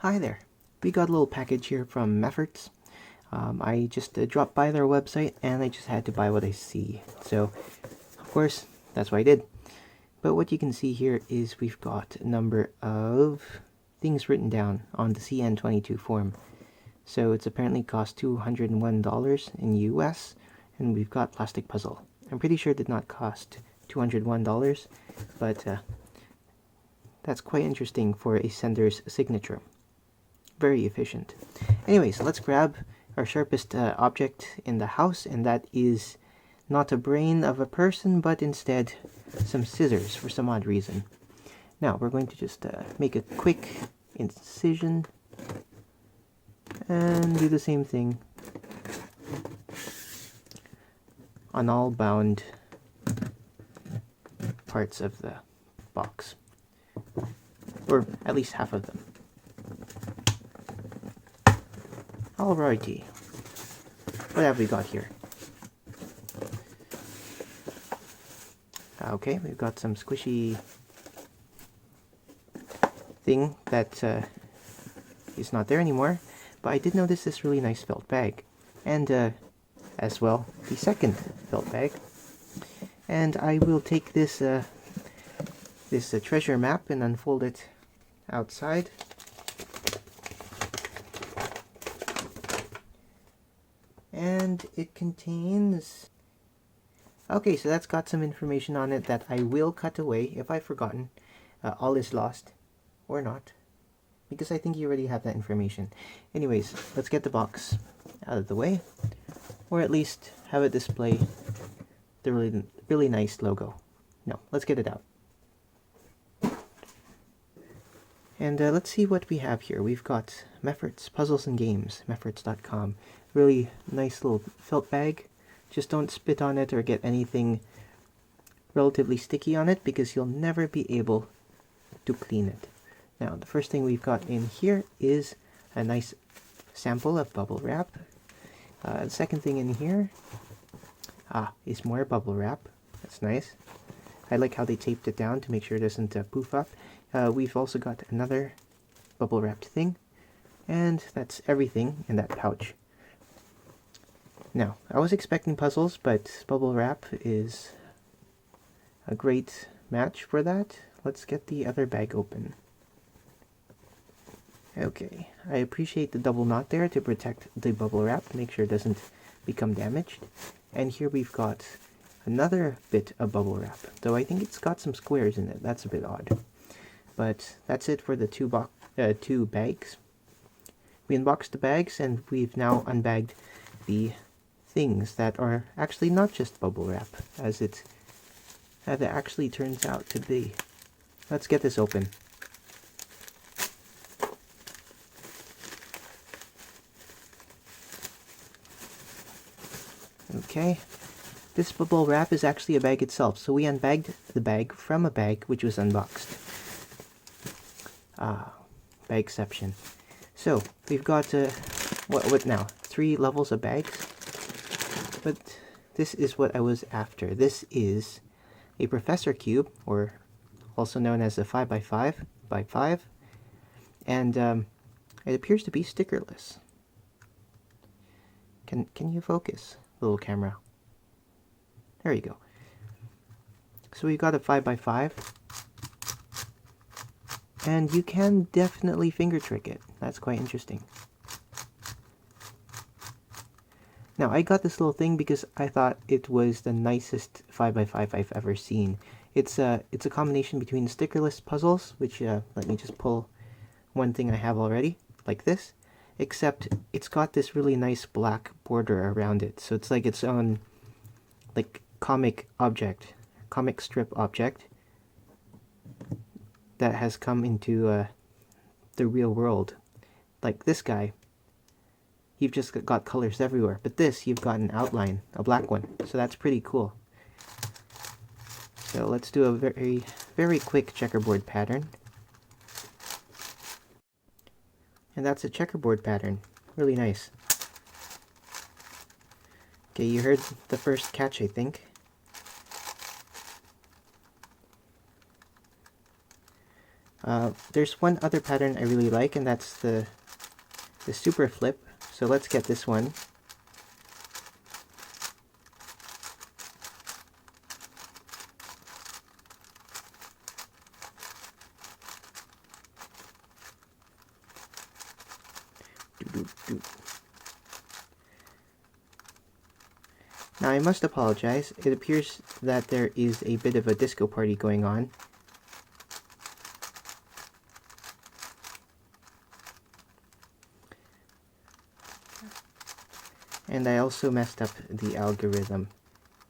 Hi there. We got a little package here from Mefferts. I just dropped by their website and I just had to buy what I see. So, of course, that's what I did. But what you can see here is we've got a number of things written down on the CN22 form. So it's apparently cost $201 in US, and we've got plastic puzzle. I'm pretty sure it did not cost $201, but that's quite interesting for a sender's signature. Very efficient. Anyways, let's grab our sharpest object in the house, and that is not a brain of a person, but instead some scissors for some odd reason. Now we're going to just make a quick incision and do the same thing on all bound parts of the box, or at least half of them. Alrighty, what have we got here? Okay, we've got some squishy thing that is not there anymore, but I did notice this really nice felt bag, and as well the second felt bag. And I will take this treasure map and unfold it outside. And it contains... Okay, so that's got some information on it that I will cut away if I've forgotten. All is lost. Or not. Because I think you already have that information. Anyways, let's get the box out of the way. Or at least have it display the really nice logo. No, let's get it out. And let's see what we have here. We've got Mefferts, Puzzles and Games, Mefferts.com. Really nice little felt bag. Just don't spit on it or get anything relatively sticky on it, because you'll never be able to clean it. Now, the first thing we've got in here is a nice sample of bubble wrap. The second thing in here is more bubble wrap. That's nice. I like how they taped it down to make sure it doesn't poof up. We've also got another bubble wrapped thing, and that's everything in that pouch. Now, I was expecting puzzles, but bubble wrap is a great match for that. Let's get the other bag open. Okay, I appreciate the double knot there to protect the bubble wrap, make sure it doesn't become damaged. And here we've got another bit of bubble wrap, though I think it's got some squares in it. That's a bit odd. But that's it for the two bags. We unboxed the bags, and we've now unbagged the things that are actually not just bubble wrap, as it actually turns out to be. Let's get this open. Okay, this bubble wrap is actually a bag itself, so we unbagged the bag from a bag which was unboxed. Bagception. So we've got what now? 3 levels of bags. But this is what I was after. This is a Professor Cube, or also known as a 5x5x5, and it appears to be stickerless. Can you focus, little camera? There you go. So we've got a 5x5, and you can definitely finger trick it. That's quite interesting. Now, I got this little thing because I thought it was the nicest 5x5 I've ever seen. It's a combination between stickerless puzzles, which, let me just pull one thing I have already, like this, except it's got this really nice black border around it. So it's like its own, like, comic strip object that has come into the real world. Like this guy. You've just got colors everywhere, but this, you've got an outline, a black one, so that's pretty cool. So let's do a very, very quick checkerboard pattern. And that's a checkerboard pattern. Really nice. Okay, you heard the first catch, I think. There's one other pattern I really like, and that's the super flip. So let's get this one. Now I must apologize, it appears that there is a bit of a disco party going on. And I also messed up the algorithm.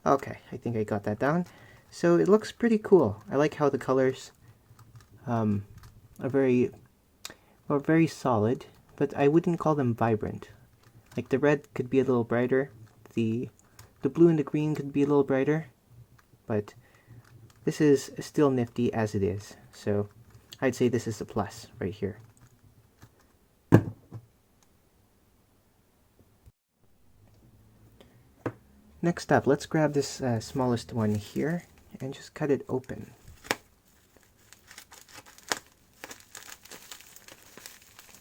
Okay, I think I got that down. So it looks pretty cool. I like how the colors are very solid, but I wouldn't call them vibrant. Like the red could be a little brighter, the blue and the green could be a little brighter, but this is still nifty as it is. So I'd say this is a plus right here. Next up, let's grab this smallest one here and just cut it open.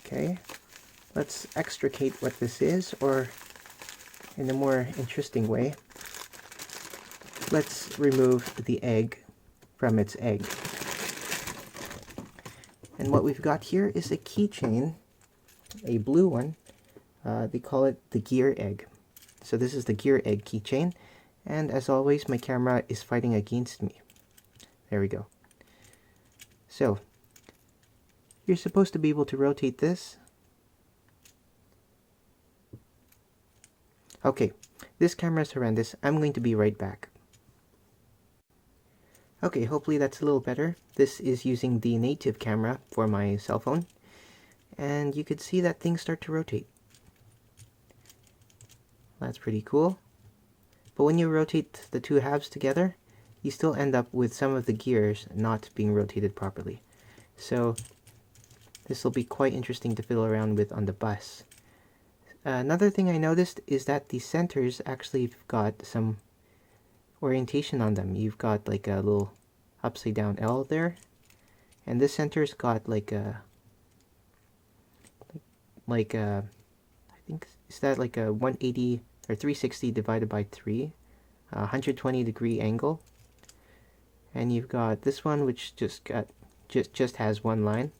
Okay, let's extricate what this is, or in a more interesting way, let's remove the egg from its egg. And what we've got here is a keychain, a blue one. They call it the gear egg. So this is the gear egg keychain, and as always my camera is fighting against me. There we go. So you're supposed to be able to rotate this. Okay, this camera is horrendous. I'm going to be right back. Okay, hopefully that's a little better. This is using the native camera for my cell phone, and you could see that things start to rotate. That's pretty cool. But when you rotate the two halves together, you still end up with some of the gears not being rotated properly. So this will be quite interesting to fiddle around with on the bus. Another thing I noticed is that the centers actually got some orientation on them. You've got like a little upside down L there, and this center's got like a I think, is that like a 180 or 360 divided by 3, 120 degree angle. And you've got this one which just has one line,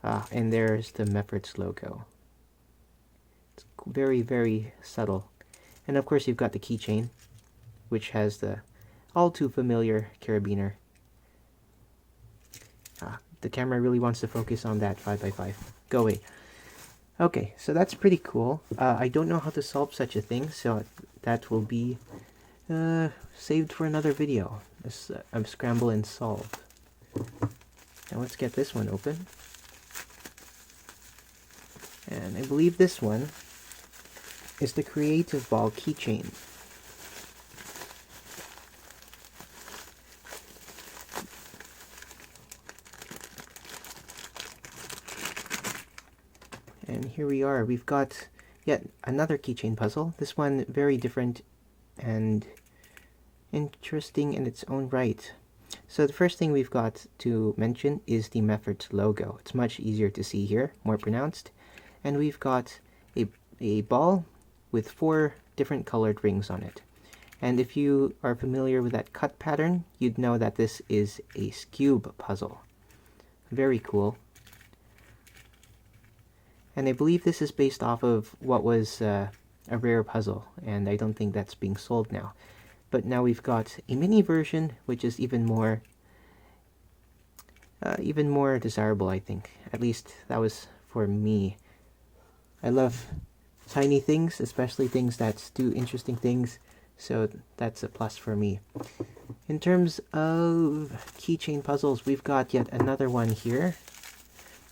and there's the Mefferts logo. It's very, very subtle. And of course you've got the keychain, which has the all too familiar carabiner. The camera really wants to focus on that 5x5. Go away. Okay, so that's pretty cool. I don't know how to solve such a thing, so that will be saved for another video. This scramble and solve. Now let's get this one open. And I believe this one is the Creative Ball Keychain. And here we are. We've got yet another keychain puzzle. This one very different and interesting in its own right. So the first thing we've got to mention is the Mefferts logo. It's much easier to see here, more pronounced. And we've got a ball with 4 different colored rings on it. And if you are familiar with that cut pattern, you'd know that this is a cube puzzle. Very cool. And I believe this is based off of what was a rare puzzle, and I don't think that's being sold now. But now we've got a mini version, which is even more desirable, I think. At least that was for me. I love tiny things, especially things that do interesting things, so that's a plus for me. In terms of keychain puzzles, we've got yet another one here,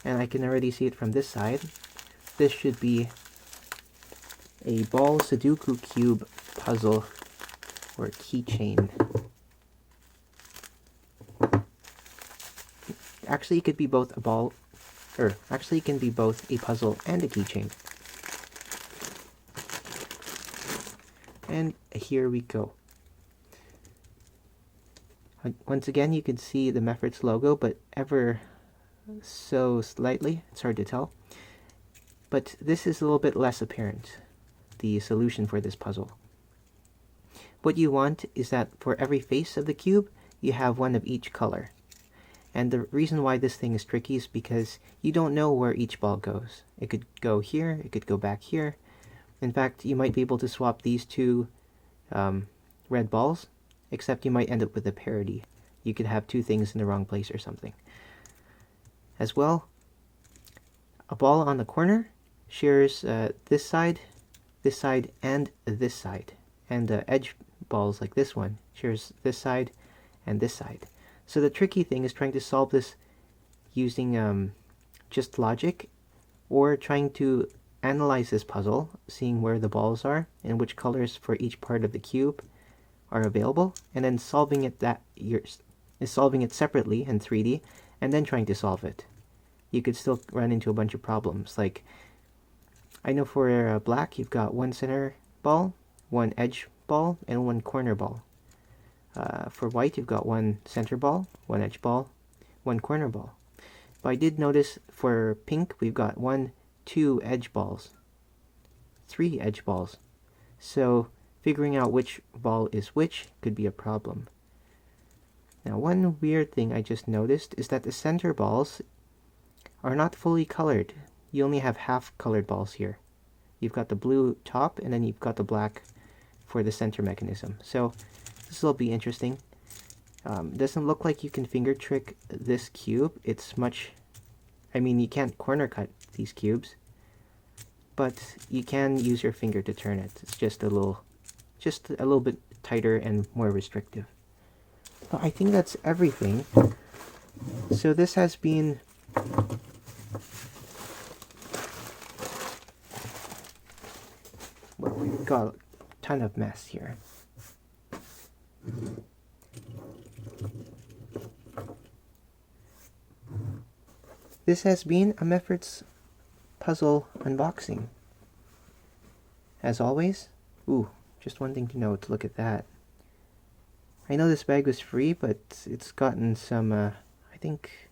and I can already see it from this side. This should be a ball Sudoku cube puzzle or keychain. Actually, it could be both a ball, or actually it can be both a puzzle and a keychain. And here we go. Once again, you can see the Mefferts logo, but ever so slightly, it's hard to tell. But this is a little bit less apparent, the solution for this puzzle. What you want is that for every face of the cube, you have one of each color. And the reason why this thing is tricky is because you don't know where each ball goes. It could go here, it could go back here. In fact, you might be able to swap these two red balls, except you might end up with a parity. You could have two things in the wrong place or something. As well, a ball on the corner shares this side, and this side. And edge balls like this one shares this side and this side. So the tricky thing is trying to solve this using just logic, or trying to analyze this puzzle, seeing where the balls are and which colors for each part of the cube are available, and then solving it separately in 3D, and then trying to solve it. You could still run into a bunch of problems. Like, I know for black, you've got one center ball, one edge ball, and one corner ball. For white, you've got one center ball, one edge ball, one corner ball. But I did notice for pink, we've got 2 edge balls, 3 edge balls. So figuring out which ball is which could be a problem. Now, one weird thing I just noticed is that the center balls are not fully colored. You only have half colored balls here. You've got the blue top, and then you've got the black for the center mechanism. So this will be interesting. Doesn't look like you can finger trick this cube. It's you can't corner cut these cubes, but you can use your finger to turn it. It's just a little bit tighter and more restrictive. Well, I think that's everything. So this has been we've got a ton of mess here. This has been a Mefferts puzzle unboxing. As always, just one thing to note, look at that. I know this bag was free, but it's gotten some, I think,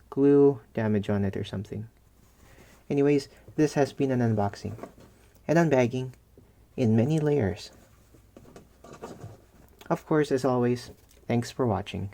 glue damage on it or something. Anyways, this has been an unboxing and unbagging in many layers. Of course, as always, thanks for watching.